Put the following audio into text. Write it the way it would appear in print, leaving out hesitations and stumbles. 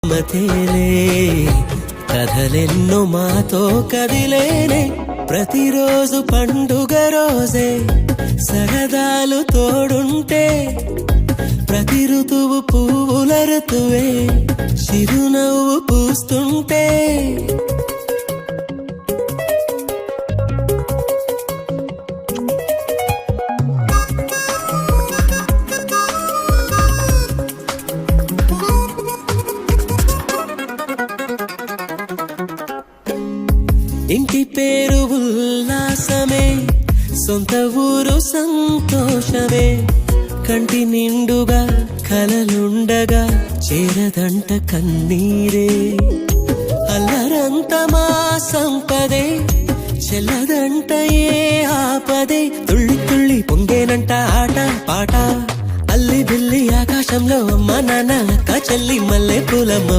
మతేలే కథలెన్నో మాతో కదిలేనే ప్రతిరోజు పండుగ రోజే సరదాలు తోడుంటే ప్రతి ఋతువు పువ్వుల ఋతువే చిరునవ్వు పూస్తుంటే ఇంటి పేరు ఉల్లాసమే సొంత ఊరు సంతోషమే కంటి నిండుగా కలలుండగా చేరదంట కన్నీరే అల్లరంత మా సంపదే చెల్లదంట ఏ ఆపదే తుళ్ళి తుళ్ళి పొంగేనంట ఆట పాట అల్లి బిల్లి ఆకాశంలో అమ్మ నాన్న అక్క చెల్లి మల్లె పూలమ్మ